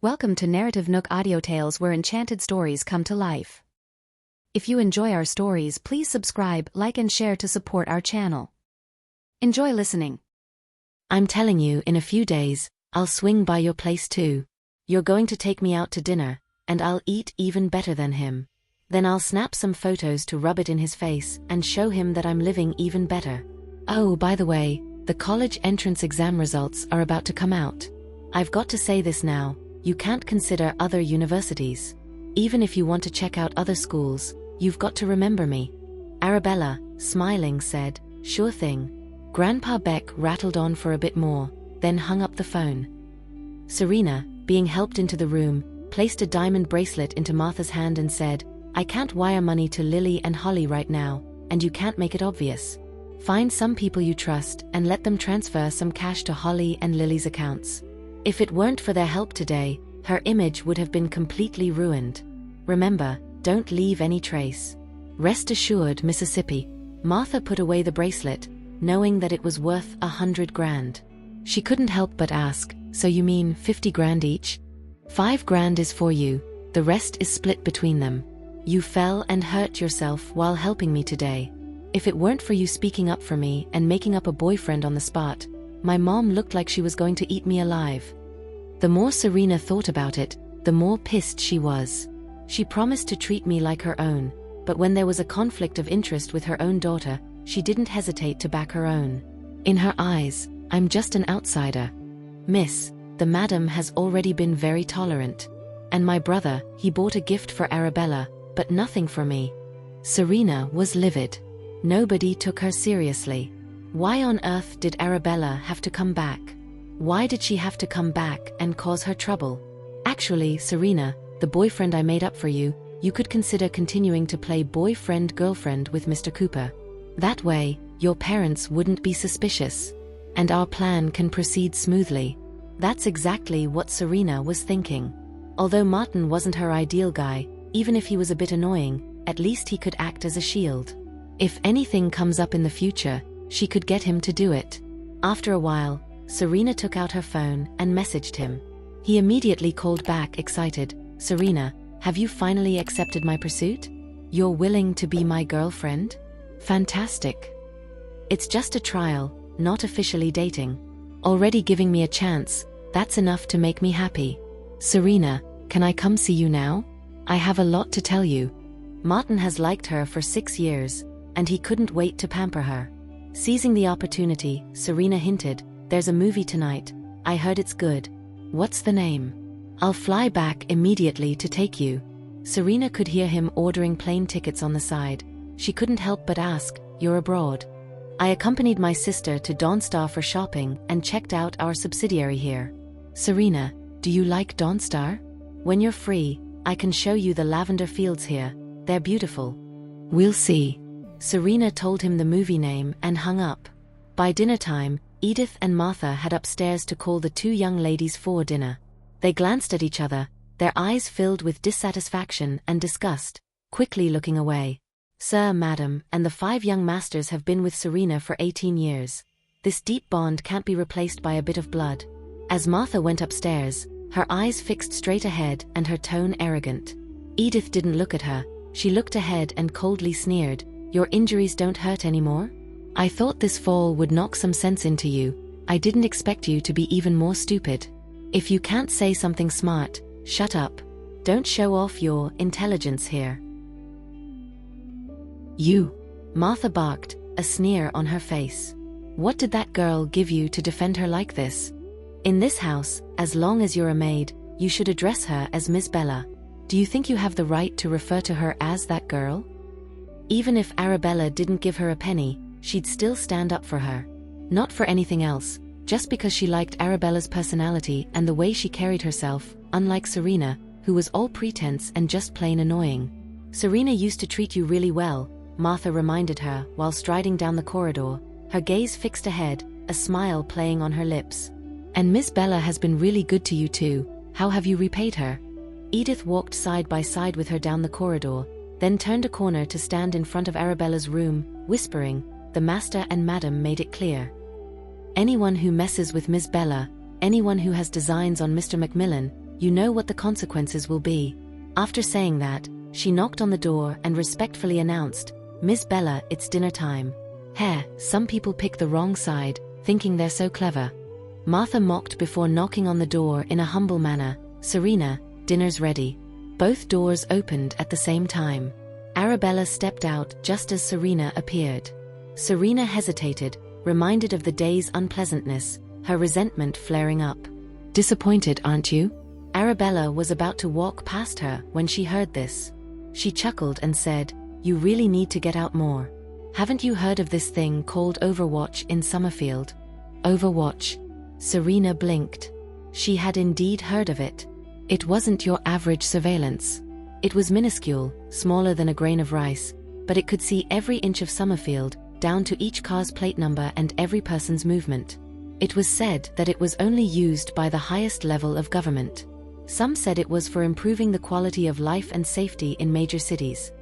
Welcome to NarrativeNook Audiotales, where enchanted stories come to life. If you enjoy our stories, please subscribe, like and share to support our channel. Enjoy listening. I'm telling you, in a few days, I'll swing by your place too. You're going to take me out to dinner, and I'll eat even better than him. Then I'll snap some photos to rub it in his face and show him that I'm living even better. Oh, by the way, the college entrance exam results are about to come out. I've got to say this now, you can't consider other universities. Even if you want to check out other schools, you've got to remember me. Arabella, smiling, said, "Sure thing." Grandpa Beck rattled on for a bit more, then hung up the phone. Serena, being helped into the room, placed a diamond bracelet into Martha's hand and said, "I can't wire money to Lily and Holly right now, and you can't make it obvious. Find some people you trust and let them transfer some cash to Holly and Lily's accounts. If it weren't for their help today, her image would have been completely ruined. Remember, don't leave any trace. Rest assured, Mississippi." Martha put away the bracelet, knowing that it was worth 100 grand. She couldn't help but ask, "So you mean 50 grand each?" "5 grand is for you, the rest is split between them. You fell and hurt yourself while helping me today. If it weren't for you speaking up for me and making up a boyfriend on the spot, my mom looked like she was going to eat me alive." The more Serena thought about it, the more pissed she was. She promised to treat me like her own, but when there was a conflict of interest with her own daughter, she didn't hesitate to back her own. In her eyes, I'm just an outsider. "Miss, the madam has already been very tolerant. And my brother, he bought a gift for Arabella, but nothing for me." Serena was livid. Nobody took her seriously. Why on earth did Arabella have to come back? Why did she have to come back and cause her trouble? "Actually, Serena, the boyfriend I made up for you, you could consider continuing to play boyfriend-girlfriend with Mr. Cooper. That way, your parents wouldn't be suspicious. And our plan can proceed smoothly." That's exactly what Serena was thinking. Although Martin wasn't her ideal guy, even if he was a bit annoying, at least he could act as a shield. If anything comes up in the future, she could get him to do it. After a while, Serena took out her phone and messaged him. He immediately called back, excited, "Serena, have you finally accepted my pursuit? You're willing to be my girlfriend? Fantastic. It's just a trial, not officially dating. Already giving me a chance, that's enough to make me happy. Serena, can I come see you now? I have a lot to tell you." Martin has liked her for 6 years, and he couldn't wait to pamper her. Seizing the opportunity, Serena hinted, "There's a movie tonight, I heard it's good. What's the name? I'll fly back immediately to take you." Serena could hear him ordering plane tickets on the side. She couldn't help but ask, "You're abroad?" "I accompanied my sister to Dawnstar for shopping and checked out our subsidiary here." "Serena, do you like Dawnstar? When you're free, I can show you the lavender fields here, they're beautiful." "We'll see." Serena told him the movie name and hung up. By dinner time, Edith and Martha had upstairs to call the 2 young ladies for dinner. They glanced at each other, their eyes filled with dissatisfaction and disgust, quickly looking away. "Sir, madam, and the 5 young masters have been with Serena for 18 years. This deep bond can't be replaced by a bit of blood." As Martha went upstairs, her eyes fixed straight ahead and her tone arrogant. Edith didn't look at her, she looked ahead and coldly sneered, "Your injuries don't hurt anymore? I thought this fall would knock some sense into you. I didn't expect you to be even more stupid. If you can't say something smart, shut up. Don't show off your intelligence here." "You!" Martha barked, a sneer on her face. "What did that girl give you to defend her like this? In this house, as long as you're a maid, you should address her as Miss Bella. Do you think you have the right to refer to her as that girl?" Even if Arabella didn't give her a penny, she'd still stand up for her. Not for anything else, just because she liked Arabella's personality and the way she carried herself, unlike Serena, who was all pretense and just plain annoying. "Serena used to treat you really well," Martha reminded her while striding down the corridor, her gaze fixed ahead, a smile playing on her lips. "And Miss Bella has been really good to you too. How have you repaid her?" Edith walked side by side with her down the corridor, then turned a corner to stand in front of Arabella's room, whispering, "The master and madam made it clear. Anyone who messes with Miss Bella, anyone who has designs on Mr. Macmillan, you know what the consequences will be." After saying that, she knocked on the door and respectfully announced, "Miss Bella, it's dinner time." Some people pick the wrong side, thinking they're so clever. Martha mocked before knocking on the door in a humble manner, "Serena, dinner's ready." Both doors opened at the same time. Arabella stepped out just as Serena appeared. Serena hesitated, reminded of the day's unpleasantness, her resentment flaring up. "Disappointed, aren't you?" Arabella was about to walk past her when she heard this. She chuckled and said, "You really need to get out more. Haven't you heard of this thing called Overwatch in Summerfield?" Overwatch? Serena blinked. She had indeed heard of it. It wasn't your average surveillance. It was minuscule, smaller than a grain of rice, but it could see every inch of Summerfield, down to each car's plate number and every person's movement. It was said that it was only used by the highest level of government. Some said it was for improving the quality of life and safety in major cities.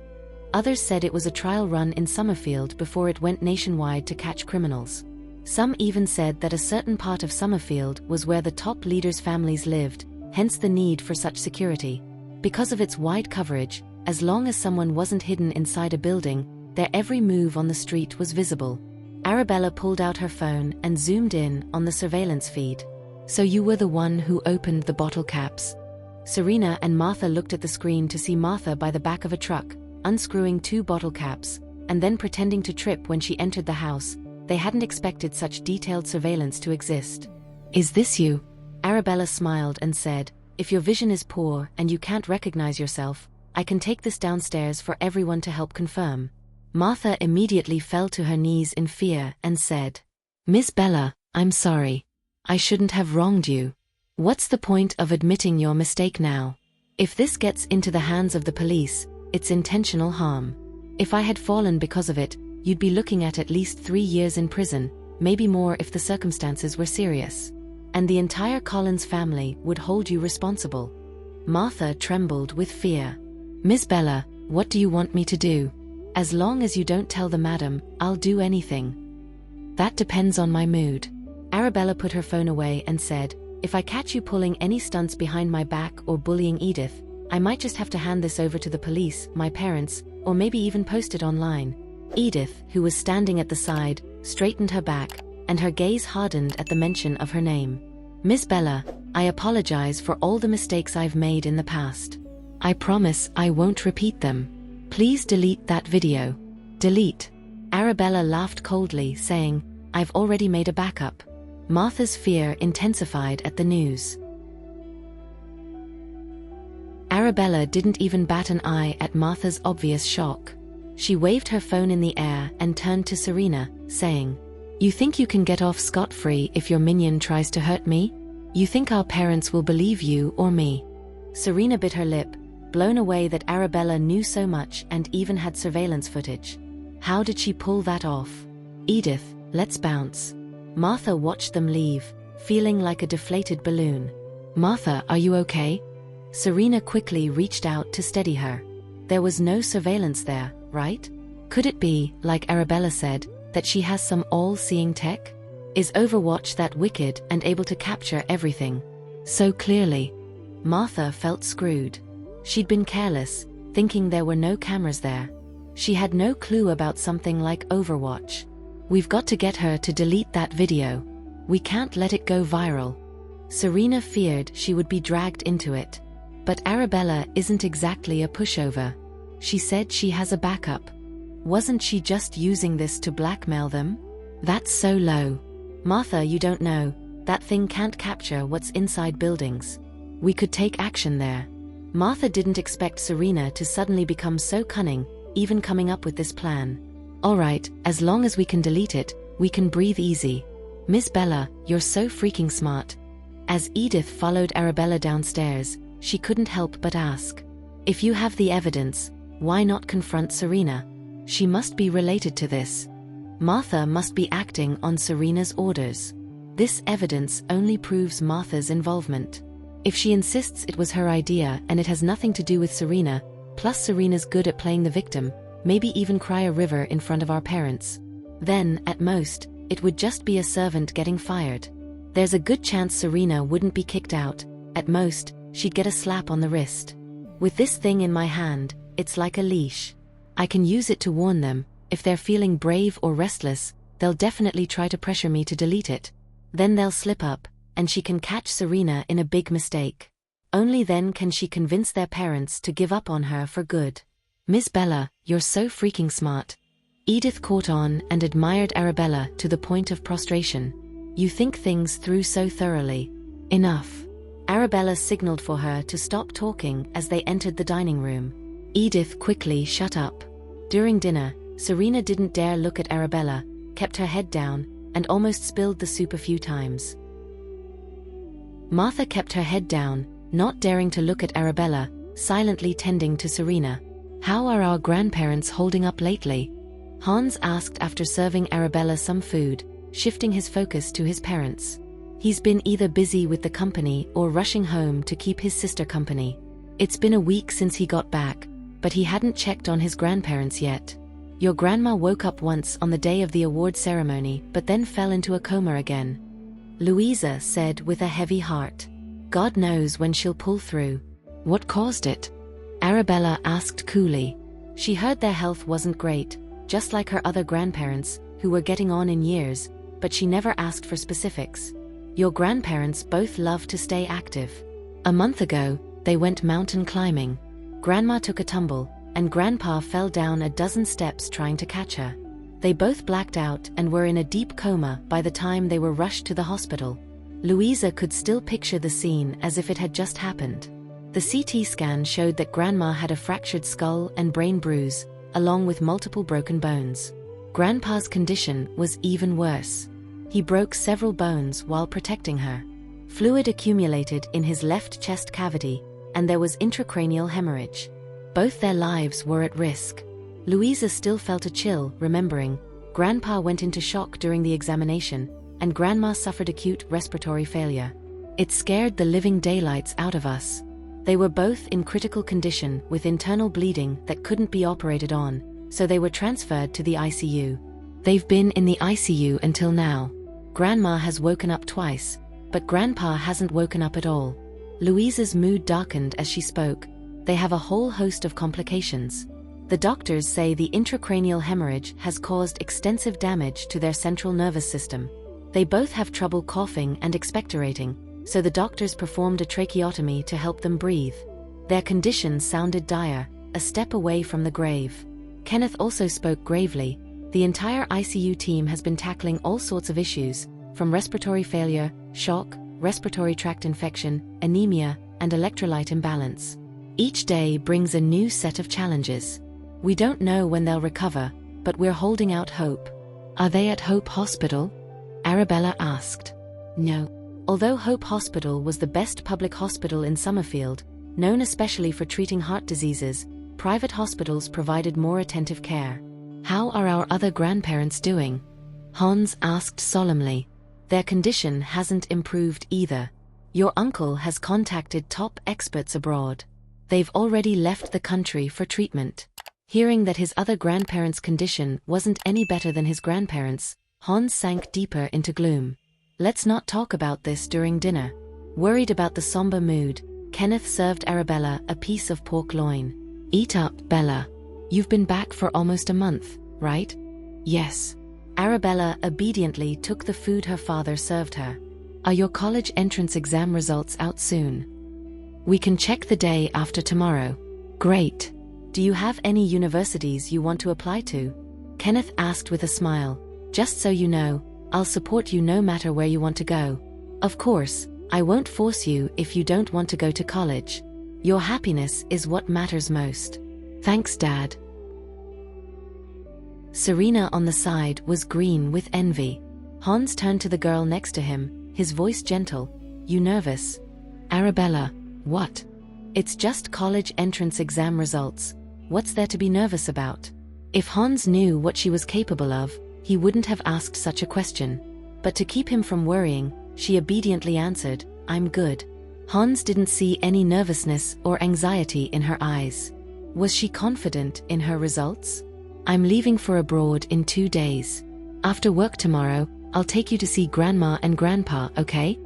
Others said it was a trial run in Summerfield before it went nationwide to catch criminals. Some even said that a certain part of Summerfield was where the top leaders' families lived, hence the need for such security. Because of its wide coverage, as long as someone wasn't hidden inside a building, their every move on the street was visible. Arabella pulled out her phone and zoomed in on the surveillance feed. "So you were the one who opened the bottle caps?" Serena and Martha looked at the screen to see Martha by the back of a truck, unscrewing 2 bottle caps, and then pretending to trip when she entered the house. They hadn't expected such detailed surveillance to exist. "Is this you?" Arabella smiled and said, "If your vision is poor and you can't recognize yourself, I can take this downstairs for everyone to help confirm." Martha immediately fell to her knees in fear and said, "Miss Bella, I'm sorry. I shouldn't have wronged you. What's the point of admitting your mistake now? If this gets into the hands of the police, it's intentional harm. If I had fallen because of it, you'd be looking at least 3 years in prison, maybe more if the circumstances were serious. And the entire Collins family would hold you responsible." Martha trembled with fear. "Miss Bella, what do you want me to do? As long as you don't tell the madam, I'll do anything." "That depends on my mood." Arabella put her phone away and said, "If I catch you pulling any stunts behind my back or bullying Edith, I might just have to hand this over to the police, my parents, or maybe even post it online." Edith, who was standing at the side, straightened her back, and her gaze hardened at the mention of her name. "Miss Bella, I apologize for all the mistakes I've made in the past. I promise I won't repeat them. Please delete that video." "Delete?" Arabella laughed coldly, saying, "I've already made a backup." Martha's fear intensified at the news. Arabella didn't even bat an eye at Martha's obvious shock. She waved her phone in the air and turned to Serena, saying, "You think you can get off scot-free if your minion tries to hurt me? You think our parents will believe you or me?" Serena bit her lip, blown away that Arabella knew so much and even had surveillance footage. How did she pull that off? "Edith, let's bounce." Martha watched them leave, feeling like a deflated balloon. "Martha, are you okay?" Serena quickly reached out to steady her. There was no surveillance there, right? Could it be, like Arabella said, that she has some all-seeing tech? Is Overwatch that wicked and able to capture everything so clearly? Martha felt screwed. She'd been careless, thinking there were no cameras there. She had no clue about something like Overwatch. "We've got to get her to delete that video. We can't let it go viral." Serena feared she would be dragged into it. But Arabella isn't exactly a pushover. She said she has a backup. Wasn't she just using this to blackmail them? That's so low. "Martha, you don't know. That thing can't capture what's inside buildings. We could take action there." Martha didn't expect Serena to suddenly become so cunning, even coming up with this plan. "All right, as long as we can delete it, we can breathe easy. Miss Bella, you're so freaking smart." As Edith followed Arabella downstairs, she couldn't help but ask, "If you have the evidence, why not confront Serena? She must be related to this. Martha must be acting on Serena's orders. This evidence only proves Martha's involvement. If she insists it was her idea and it has nothing to do with Serena, plus Serena's good at playing the victim, maybe even cry a river in front of our parents, then, at most, it would just be a servant getting fired. There's a good chance Serena wouldn't be kicked out. At most, she'd get a slap on the wrist. With this thing in my hand, it's like a leash. I can use it to warn them. If they're feeling brave or restless, they'll definitely try to pressure me to delete it. Then they'll slip up, and she can catch Serena in a big mistake. Only then can she convince their parents to give up on her for good. Miss Bella, you're so freaking smart. Edith caught on and admired Arabella to the point of prostration. You think things through so thoroughly. Enough. Arabella signaled for her to stop talking as they entered the dining room. Edith quickly shut up. During dinner, Serena didn't dare look at Arabella, kept her head down, and almost spilled the soup a few times. Martha kept her head down, not daring to look at Arabella, silently tending to Serena. How are our grandparents holding up lately? Hans asked after serving Arabella some food, shifting his focus to his parents. He's been either busy with the company or rushing home to keep his sister company. It's been a week since he got back, but he hadn't checked on his grandparents yet. Your grandma woke up once on the day of the award ceremony but then fell into a coma again. Louisa said with a heavy heart. God knows when she'll pull through. What caused it? Arabella asked coolly. She heard their health wasn't great, just like her other grandparents, who were getting on in years, but she never asked for specifics. Your grandparents both love to stay active. A month ago, they went mountain climbing. Grandma took a tumble, and Grandpa fell down a dozen steps trying to catch her. They both blacked out and were in a deep coma by the time they were rushed to the hospital. Louisa could still picture the scene as if it had just happened. The CT scan showed that Grandma had a fractured skull and brain bruise, along with multiple broken bones. Grandpa's condition was even worse. He broke several bones while protecting her. Fluid accumulated in his left chest cavity, and there was intracranial hemorrhage. Both their lives were at risk. Louisa still felt a chill, remembering. Grandpa went into shock during the examination, and Grandma suffered acute respiratory failure. It scared the living daylights out of us. They were both in critical condition with internal bleeding that couldn't be operated on, so they were transferred to the ICU. They've been in the ICU until now. Grandma has woken up twice, but Grandpa hasn't woken up at all. Louisa's mood darkened as she spoke. They have a whole host of complications. The doctors say the intracranial hemorrhage has caused extensive damage to their central nervous system. They both have trouble coughing and expectorating, so the doctors performed a tracheotomy to help them breathe. Their condition sounded dire, a step away from the grave. Kenneth also spoke gravely. The entire ICU team has been tackling all sorts of issues, from respiratory failure, shock, respiratory tract infection, anemia, and electrolyte imbalance. Each day brings a new set of challenges. We don't know when they'll recover, but we're holding out hope. Are they at Hope Hospital? Arabella asked. No. Although Hope Hospital was the best public hospital in Summerfield, known especially for treating heart diseases, private hospitals provided more attentive care. How are our other grandparents doing? Hans asked solemnly. Their condition hasn't improved either. Your uncle has contacted top experts abroad. They've already left the country for treatment. Hearing that his other grandparents' condition wasn't any better than his grandparents', Hans sank deeper into gloom. Let's not talk about this during dinner. Worried about the somber mood, Kenneth served Arabella a piece of pork loin. Eat up, Bella. You've been back for almost a month, right? Yes. Arabella obediently took the food her father served her. Are your college entrance exam results out soon? We can check the day after tomorrow. Great. Do you have any universities you want to apply to? Kenneth asked with a smile. Just so you know, I'll support you no matter where you want to go. Of course, I won't force you if you don't want to go to college. Your happiness is what matters most. Thanks, Dad. Serena on the side was green with envy. Hans turned to the girl next to him, his voice gentle. You nervous? Arabella, what? It's just college entrance exam results. What's there to be nervous about? If Hans knew what she was capable of, he wouldn't have asked such a question. But to keep him from worrying, she obediently answered, I'm good. Hans didn't see any nervousness or anxiety in her eyes. Was she confident in her results? I'm leaving for abroad in 2 days. After work tomorrow, I'll take you to see Grandma and Grandpa, okay?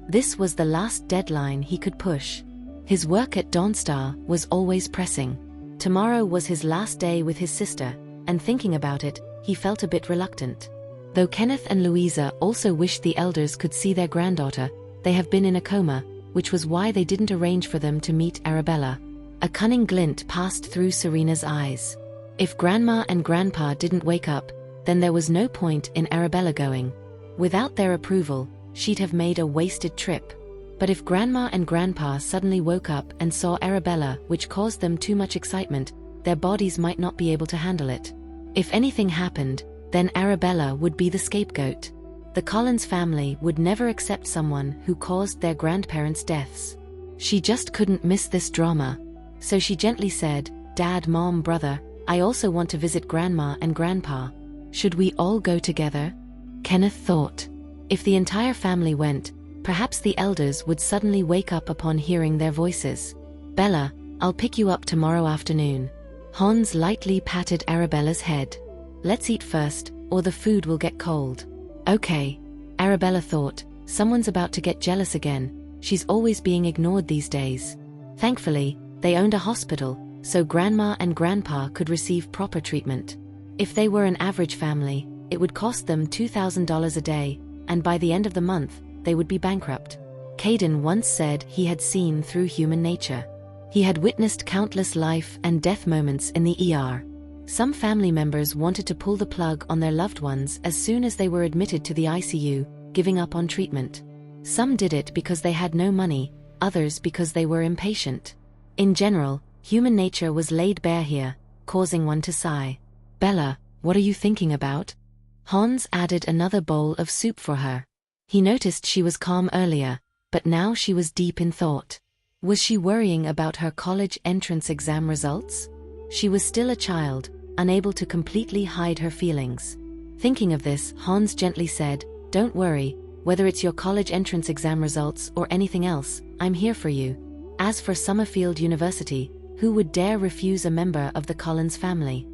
This was the last deadline he could push. His work at Dawnstar was always pressing. Tomorrow was his last day with his sister, and thinking about it, he felt a bit reluctant. Though Kenneth and Louisa also wished the elders could see their granddaughter, they have been in a coma, which was why they didn't arrange for them to meet Arabella. A cunning glint passed through Serena's eyes. If Grandma and Grandpa didn't wake up, then there was no point in Arabella going. Without their approval, she'd have made a wasted trip. But if Grandma and Grandpa suddenly woke up and saw Arabella, which caused them too much excitement, their bodies might not be able to handle it. If anything happened, then Arabella would be the scapegoat. The Collins family would never accept someone who caused their grandparents' deaths. She just couldn't miss this drama. So she gently said, "Dad, Mom, brother, I also want to visit Grandma and Grandpa. Should we all go together?" Kenneth thought. If the entire family went, perhaps the elders would suddenly wake up upon hearing their voices. "Bella, I'll pick you up tomorrow afternoon." Hans lightly patted Arabella's head. "Let's eat first, or the food will get cold." "Okay." Arabella thought, someone's about to get jealous again. She's always being ignored these days. Thankfully, they owned a hospital, so Grandma and Grandpa could receive proper treatment. If they were an average family, it would cost them $2,000 a day, and by the end of the month, they would be bankrupt. Caden once said he had seen through human nature. He had witnessed countless life and death moments in the ER. Some family members wanted to pull the plug on their loved ones as soon as they were admitted to the ICU, giving up on treatment. Some did it because they had no money, others because they were impatient. In general, human nature was laid bare here, causing one to sigh. "Bella, what are you thinking about?" Hans added another bowl of soup for her. He noticed she was calm earlier, but now she was deep in thought. Was she worrying about her college entrance exam results? She was still a child, unable to completely hide her feelings. Thinking of this, Hans gently said, "Don't worry, whether it's your college entrance exam results or anything else, I'm here for you. As for Summerfield University, who would dare refuse a member of the Collins family?"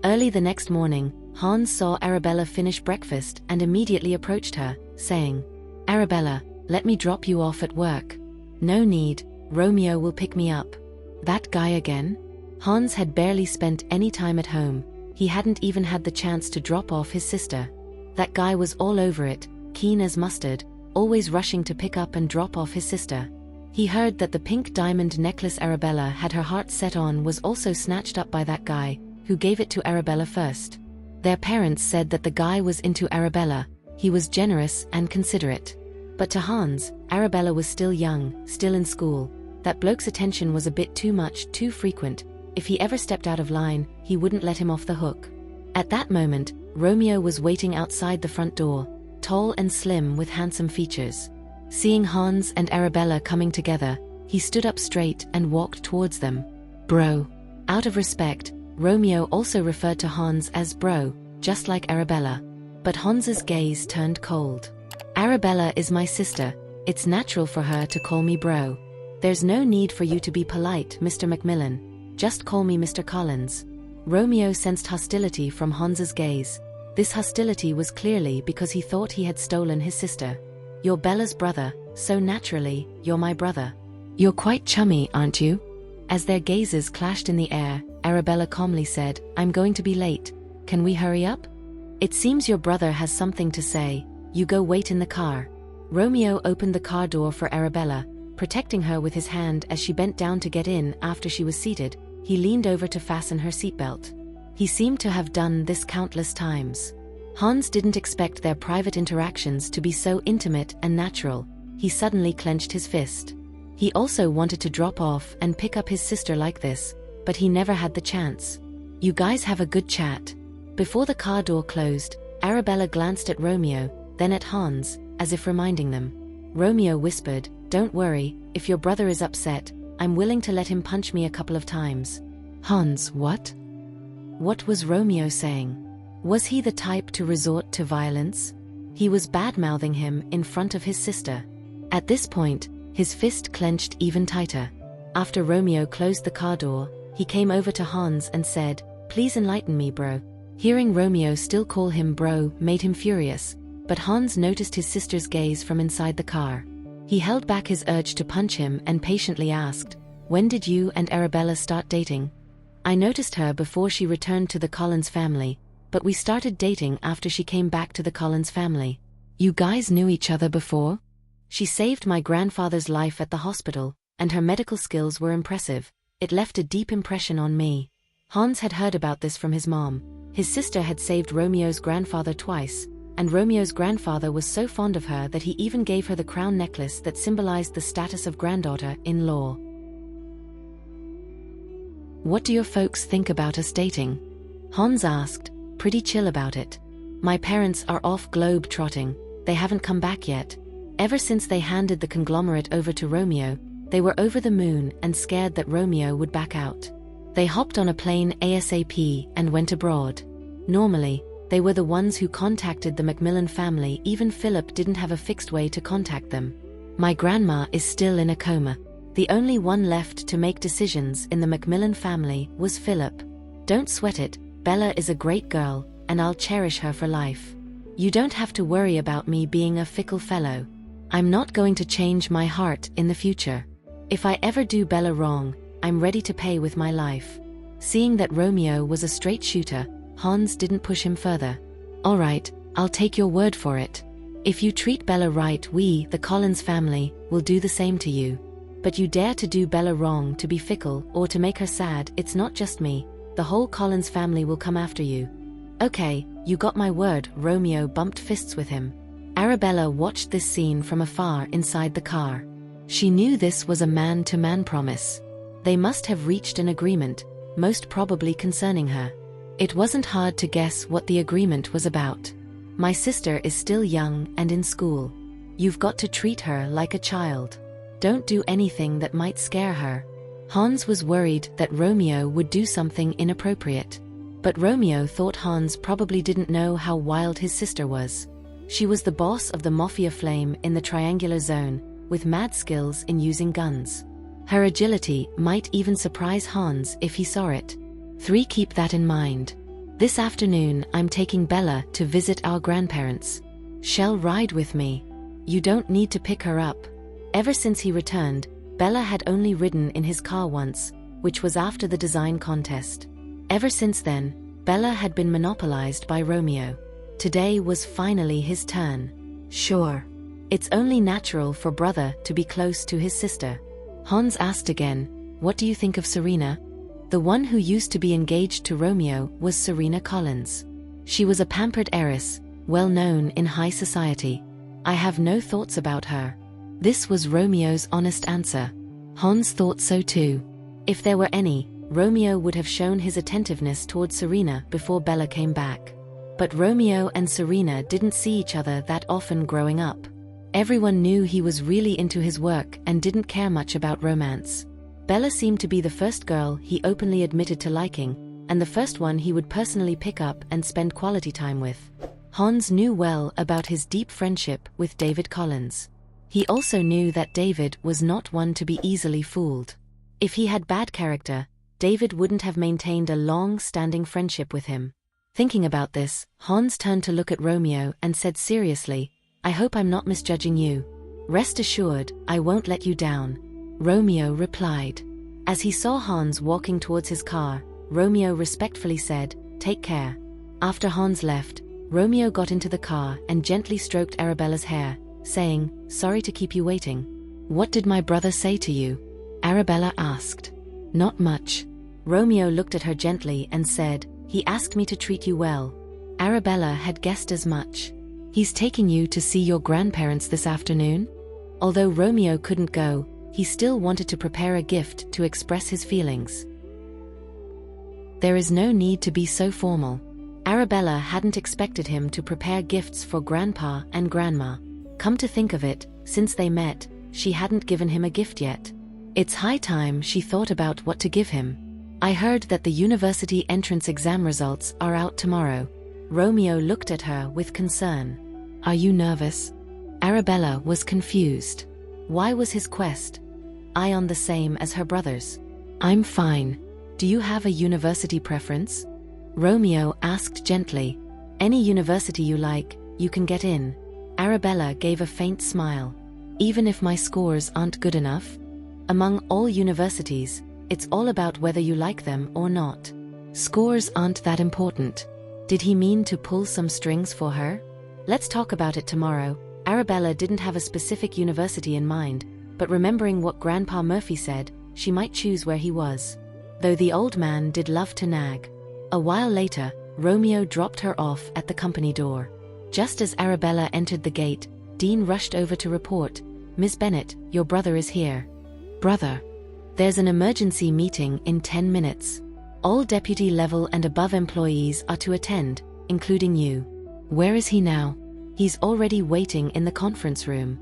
Early the next morning, Hans saw Arabella finish breakfast and immediately approached her, saying, "Arabella, let me drop you off at work." "No need, Romeo will pick me up." That guy again? Hans had barely spent any time at home. He hadn't even had the chance to drop off his sister. That guy was all over it, keen as mustard, always rushing to pick up and drop off his sister. He heard that the pink diamond necklace Arabella had her heart set on was also snatched up by that guy, who gave it to Arabella first. Their parents said that the guy was into Arabella. He was generous and considerate. But to Hans, Arabella was still young, still in school. That bloke's attention was a bit too much, too frequent. If he ever stepped out of line, he wouldn't let him off the hook. At that moment, Romeo was waiting outside the front door, tall and slim with handsome features. Seeing Hans and Arabella coming together, he stood up straight and walked towards them. "Bro." Out of respect, Romeo also referred to Hans as bro, just like Arabella. But Hans's gaze turned cold. "Arabella is my sister. It's natural for her to call me bro. There's no need for you to be polite, Mr. Macmillan. Just call me Mr. Collins." Romeo sensed hostility from Hans's gaze. This hostility was clearly because he thought he had stolen his sister. "You're Bella's brother, so naturally, you're my brother. You're quite chummy, aren't you?" As their gazes clashed in the air, Arabella calmly said, "I'm going to be late. Can we hurry up?" "It seems your brother has something to say. You go wait in the car." Romeo opened the car door for Arabella, protecting her with his hand as she bent down to get in. After she was seated, he leaned over to fasten her seatbelt. He seemed to have done this countless times. Hans didn't expect their private interactions to be so intimate and natural. He suddenly clenched his fist. He also wanted to drop off and pick up his sister like this, but he never had the chance. "You guys have a good chat." Before the car door closed, Arabella glanced at Romeo, then at Hans, as if reminding them. Romeo whispered, "Don't worry, if your brother is upset, I'm willing to let him punch me a couple of times." Hans, what? What was Romeo saying? Was he the type to resort to violence? He was bad-mouthing him in front of his sister. At this point, his fist clenched even tighter. After Romeo closed the car door, he came over to Hans and said, "Please enlighten me, bro." Hearing Romeo still call him bro made him furious, but Hans noticed his sister's gaze from inside the car. He held back his urge to punch him and patiently asked, "When did you and Arabella start dating?" "I noticed her before she returned to the Collins family, but we started dating after she came back to the Collins family." "You guys knew each other before?" "She saved my grandfather's life at the hospital, and her medical skills were impressive. It left a deep impression on me." Hans had heard about this from his mom. His sister had saved Romeo's grandfather twice, and Romeo's grandfather was so fond of her that he even gave her the crown necklace that symbolized the status of granddaughter-in-law. "What do your folks think about us dating?" Hans asked, pretty chill about it. "My parents are off globe-trotting. They haven't come back yet. Ever since they handed the conglomerate over to Romeo, they were over the moon and scared that Romeo would back out. They hopped on a plane ASAP and went abroad. Normally, they were the ones who contacted the Macmillan family. Even Philip didn't have a fixed way to contact them. My grandma is still in a coma. The only one left to make decisions in the Macmillan family was Philip. Don't sweat it, Bella is a great girl, and I'll cherish her for life. You don't have to worry about me being a fickle fellow. I'm not going to change my heart in the future. If I ever do Bella wrong, I'm ready to pay with my life." Seeing that Romeo was a straight shooter, Hans didn't push him further. "All right, I'll take your word for it. If you treat Bella right, we, the Collins family, will do the same to you. But you dare to do Bella wrong, to be fickle, or to make her sad, it's not just me. The whole Collins family will come after you." "Okay, you got my word." Romeo bumped fists with him. Arabella watched this scene from afar inside the car. She knew this was a man-to-man promise. They must have reached an agreement, most probably concerning her. It wasn't hard to guess what the agreement was about. "My sister is still young and in school. You've got to treat her like a child. Don't do anything that might scare her." Hans was worried that Romeo would do something inappropriate. But Romeo thought Hans probably didn't know how wild his sister was. She was the boss of the Mafia Flame in the Triangular Zone, with mad skills in using guns. Her agility might even surprise Hans if he saw it. 3. Keep that in mind. This afternoon I'm taking Bella to visit our grandparents. She'll ride with me. You don't need to pick her up. Ever since he returned, Bella had only ridden in his car once, which was after the design contest. Ever since then, Bella had been monopolized by Romeo. Today was finally his turn. Sure. It's only natural for brother to be close to his sister. Hans asked again, "What do you think of Serena?" The one who used to be engaged to Romeo was Serena Collins. She was a pampered heiress, well known in high society. "I have no thoughts about her." This was Romeo's honest answer. Hans thought so too. If there were any, Romeo would have shown his attentiveness towards Serena before Bella came back. But Romeo and Serena didn't see each other that often growing up. Everyone knew he was really into his work and didn't care much about romance. Bella seemed to be the first girl he openly admitted to liking, and the first one he would personally pick up and spend quality time with. Hans knew well about his deep friendship with David Collins. He also knew that David was not one to be easily fooled. If he had bad character, David wouldn't have maintained a long-standing friendship with him. Thinking about this, Hans turned to look at Romeo and said seriously, "I hope I'm not misjudging you." "Rest assured, I won't let you down," Romeo replied. As he saw Hans walking towards his car, Romeo respectfully said, "Take care." After Hans left, Romeo got into the car and gently stroked Arabella's hair, saying, "Sorry to keep you waiting." "What did my brother say to you?" Arabella asked. "Not much." Romeo looked at her gently and said, "He asked me to treat you well." Arabella had guessed as much. "He's taking you to see your grandparents this afternoon?" Although Romeo couldn't go, he still wanted to prepare a gift to express his feelings. There is no need to be so formal. Arabella hadn't expected him to prepare gifts for Grandpa and Grandma. Come to think of it, since they met, she hadn't given him a gift yet. It's high time she thought about what to give him. "I heard that the university entrance exam results are out tomorrow." Romeo looked at her with concern. "Are you nervous?" Arabella was confused. Why was his quest on the same as her brother's? "I'm fine. Do you have a university preference?" Romeo asked gently. "Any university you like, you can get in." Arabella gave a faint smile. even if my scores aren't good enough? Among all universities, it's all about whether you like them or not. Scores aren't that important. Did he mean to pull some strings for her? Let's talk about it tomorrow. Arabella didn't have a specific university in mind, but remembering what Grandpa Murphy said, she might choose where he was. Though the old man did love to nag. A while later, Romeo dropped her off at the company door. Just as Arabella entered the gate, Dean rushed over to report, "Miss Bennet, your brother is here." "Brother? There's an emergency meeting in 10 minutes. All deputy level and above employees are to attend, including you." "Where is he now?" "He's already waiting in the conference room."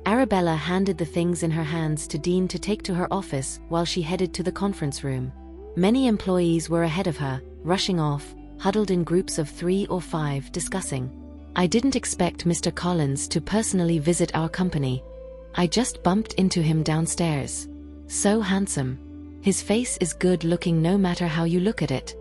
Arabella handed the things in her hands to Dean to take to her office while she headed to the conference room. Many employees were ahead of her, rushing off, huddled in groups of 3 or 5 discussing. "I didn't expect Mr. Collins to personally visit our company. I just bumped into him downstairs. So handsome. His face is good looking no matter how you look at it.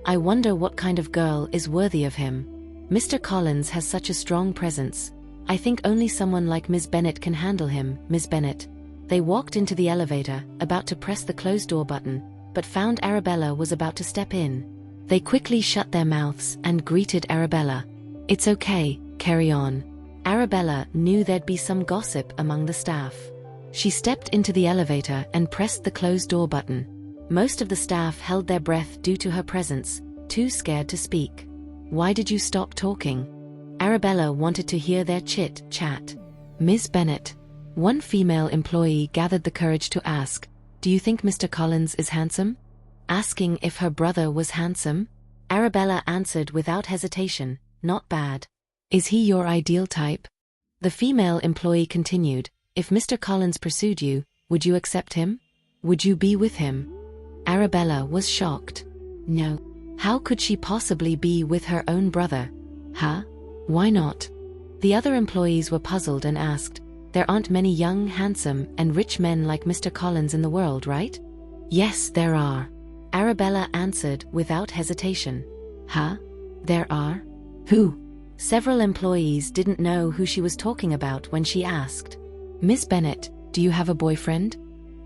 I wonder what kind of girl is worthy of him. Mr. Collins has such a strong presence. I think only someone like Miss Bennet can handle him, Miss Bennet." They walked into the elevator, about to press the closed door button, but found Arabella was about to step in. They quickly shut their mouths and greeted Arabella. "It's okay, carry on." Arabella knew there'd be some gossip among the staff. She stepped into the elevator and pressed the closed door button. Most of the staff held their breath due to her presence, too scared to speak. "Why did you stop talking?" Arabella wanted to hear their chit-chat. "Miss Bennet." One female employee gathered the courage to ask, "Do you think Mr. Collins is handsome?" Asking if her brother was handsome, Arabella answered without hesitation, "Not bad." "Is he your ideal type?" The female employee continued, "If Mr. Collins pursued you, would you accept him? Would you be with him?" Arabella was shocked. No. How could she possibly be with her own brother? Huh? Why not? The other employees were puzzled and asked, "There aren't many young, handsome, and rich men like Mr. Collins in the world, right?" "Yes, there are." Arabella answered without hesitation. "Huh? There are? Who?" Several employees didn't know who she was talking about when she asked. "Miss Bennet, do you have a boyfriend?"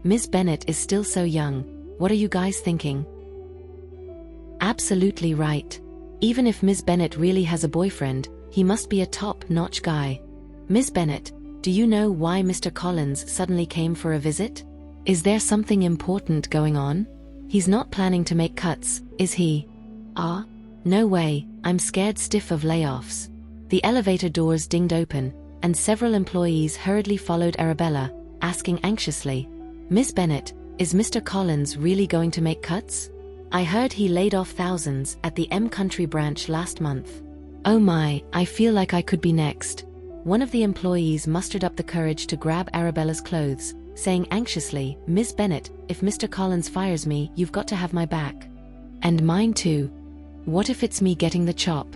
Miss Bennet is still so young. What are you guys thinking? Absolutely right. Even if Miss Bennet really has a boyfriend, he must be a top-notch guy. "Miss Bennet, do you know why Mr. Collins suddenly came for a visit? Is there something important going on? He's not planning to make cuts, is he?" "Ah? No way, I'm scared stiff of layoffs." The elevator doors dinged open, and several employees hurriedly followed Arabella, asking anxiously, "Miss Bennet, is Mr. Collins really going to make cuts? I heard he laid off thousands at the M-Country branch last month." "Oh my, I feel like I could be next." One of the employees mustered up the courage to grab Arabella's clothes, saying anxiously, "Miss Bennet, if Mr. Collins fires me, you've got to have my back." "And mine too. What if it's me getting the chop?"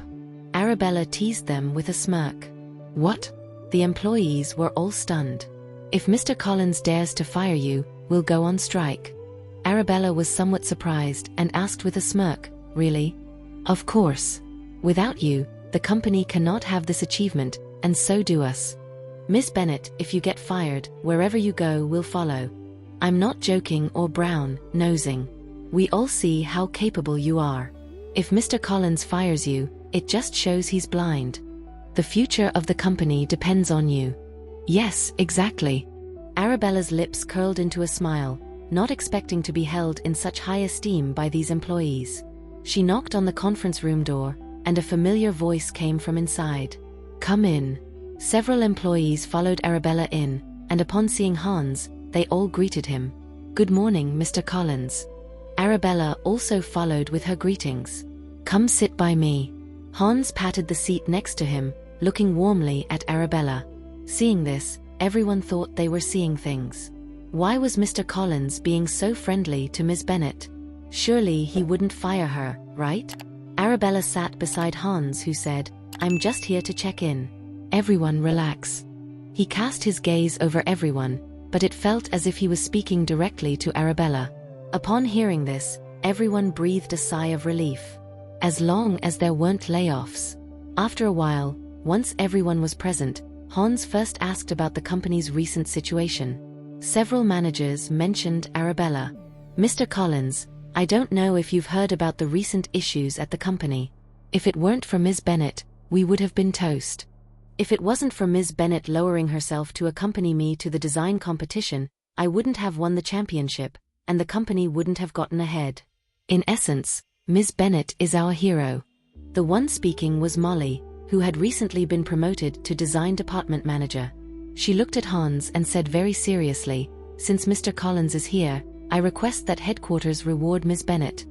Arabella teased them with a smirk. "What?" The employees were all stunned. "If Mr. Collins dares to fire you, we'll go on strike." Arabella was somewhat surprised and asked with a smirk, "Really?" "Of course. Without you, the company cannot have this achievement, and so do us. Miss Bennet, if you get fired, wherever you go we'll follow. I'm not joking or brown-nosing. We all see how capable you are. If Mr. Collins fires you, it just shows he's blind. The future of the company depends on you." "Yes, exactly." Arabella's lips curled into a smile, not expecting to be held in such high esteem by these employees. She knocked on the conference room door, and a familiar voice came from inside. "Come in." Several employees followed Arabella in, and upon seeing Hans, they all greeted him. "Good morning, Mr. Collins." Arabella also followed with her greetings. "Come sit by me." Hans patted the seat next to him, looking warmly at Arabella. Seeing this, everyone thought they were seeing things. Why was Mr. Collins being so friendly to Miss Bennet? Surely he wouldn't fire her, right? Arabella sat beside Hans, who said, "I'm just here to check in. Everyone relax." He cast his gaze over everyone, but it felt as if he was speaking directly to Arabella. Upon hearing this, everyone breathed a sigh of relief. As long as there weren't layoffs. After a while, once everyone was present, Hans first asked about the company's recent situation. Several managers mentioned Arabella. Mr. Collins, I don't know if you've heard about the recent issues at the company. If it weren't for Ms. Bennett, we would have been toast. If it wasn't for Ms. Bennett lowering herself to accompany me to the design competition, I wouldn't have won the championship, and the company wouldn't have gotten ahead. In essence, Ms. Bennett is our hero. The one speaking was Molly, who had recently been promoted to design department manager. She looked at Hans and said very seriously, "Since Mr. Collins is here, I request that headquarters reward Ms. Bennett."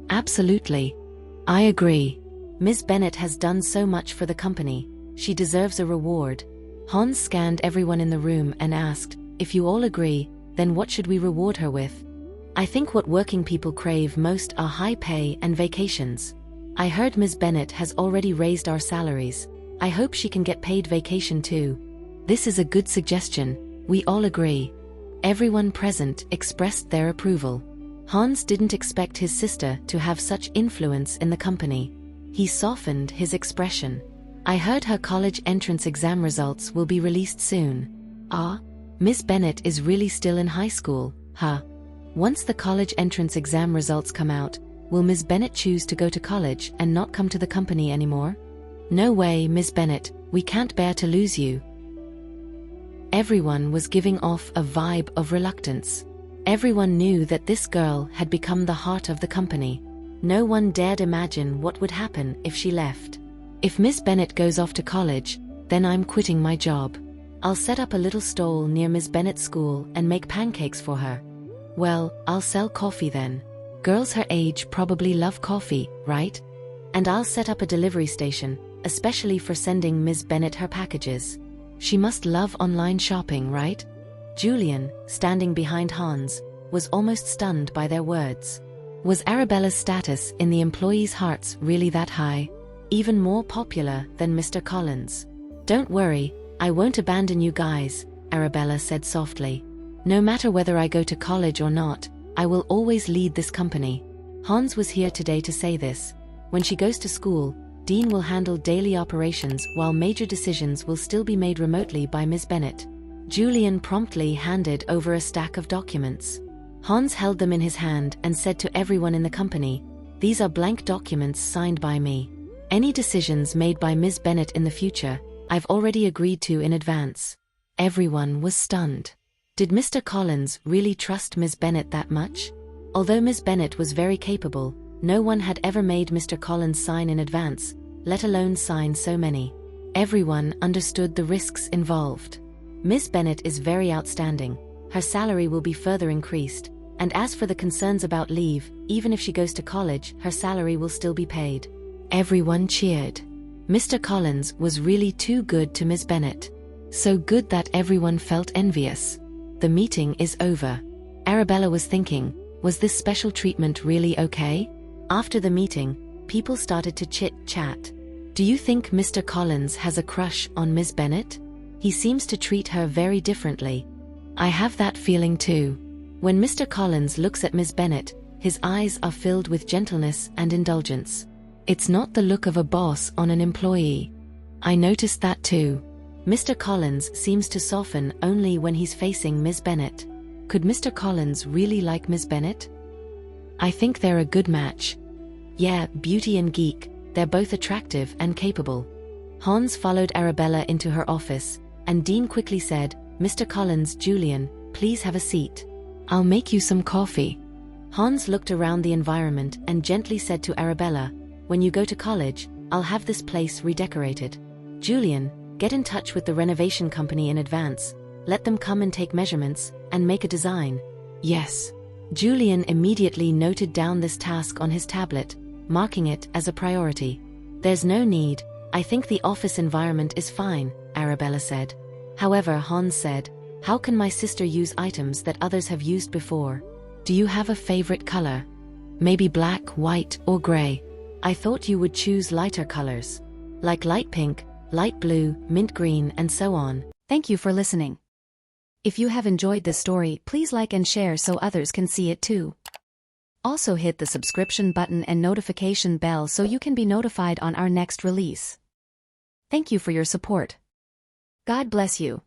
Absolutely. I agree. Ms. Bennett has done so much for the company. She deserves a reward. Hans scanned everyone in the room and asked, "If you all agree, then what should we reward her with?" "I think what working people crave most are high pay and vacations. I heard Ms. Bennett has already raised our salaries. I hope she can get paid vacation too." "This is a good suggestion," we all agree. Everyone present expressed their approval. Hans didn't expect his sister to have such influence in the company. He softened his expression. "I heard her college entrance exam results will be released soon." "Ah? Ms. Bennett is really still in high school, huh? Once the college entrance exam results come out, will Ms. Bennett choose to go to college and not come to the company anymore?" "No way, Ms. Bennett, we can't bear to lose you." Everyone was giving off a vibe of reluctance. Everyone knew that this girl had become the heart of the company. No one dared imagine what would happen if she left. "If Ms. Bennett goes off to college, then I'm quitting my job. I'll set up a little stall near Ms. Bennett's school and make pancakes for her." "Well, I'll sell coffee then. Girls her age probably love coffee, right? And I'll set up a delivery station, especially for sending Ms. Bennett her packages. She must love online shopping, right?" Julian, standing behind Hans, was almost stunned by their words. Was Arabella's status in the employees' hearts really that high? Even more popular than Mr. Collins? "Don't worry, I won't abandon you guys," Arabella said softly. "No matter whether I go to college or not, I will always lead this company." Hans was here today to say this. When she goes to school, Dean will handle daily operations while major decisions will still be made remotely by Ms. Bennett. Julian promptly handed over a stack of documents. Hans held them in his hand and said to everyone in the company, "These are blank documents signed by me. Any decisions made by Ms. Bennett in the future, I've already agreed to in advance." Everyone was stunned. Did Mr. Collins really trust Ms. Bennett that much? Although Ms. Bennett was very capable, no one had ever made Mr. Collins sign in advance, let alone sign so many. Everyone understood the risks involved. Ms. Bennett is very outstanding. Her salary will be further increased, and as for the concerns about leave, even if she goes to college, her salary will still be paid. Everyone cheered. Mr. Collins was really too good to Ms. Bennett. So good that everyone felt envious. The meeting is over. Arabella was thinking, was this special treatment really okay? After the meeting, people started to chit-chat. "Do you think Mr. Collins has a crush on Ms. Bennett? He seems to treat her very differently." "I have that feeling too. When Mr. Collins looks at Ms. Bennett, his eyes are filled with gentleness and indulgence. It's not the look of a boss on an employee." "I noticed that too. Mr. Collins seems to soften only when he's facing Ms. Bennett." Could Mr. Collins really like Ms. Bennett? "I think they're a good match. Yeah, beauty and geek, they're both attractive and capable." Hans followed Arabella into her office, and Dean quickly said, "Mr. Collins, Julian, please have a seat. I'll make you some coffee." Hans looked around the environment and gently said to Arabella, "When you go to college, I'll have this place redecorated. Julian, get in touch with the renovation company in advance, let them come and take measurements, and make a design." "Yes." Julian immediately noted down this task on his tablet, marking it as a priority. "There's no need, I think the office environment is fine," Arabella said. However, Hans said, "How can my sister use items that others have used before? Do you have a favorite color? Maybe black, white, or gray? I thought you would choose lighter colors, like light pink, light blue, mint green, and so on." Thank you for listening. If you have enjoyed this story, please like and share so others can see it too. Also hit the subscription button and notification bell so you can be notified on our next release. Thank you for your support. God bless you.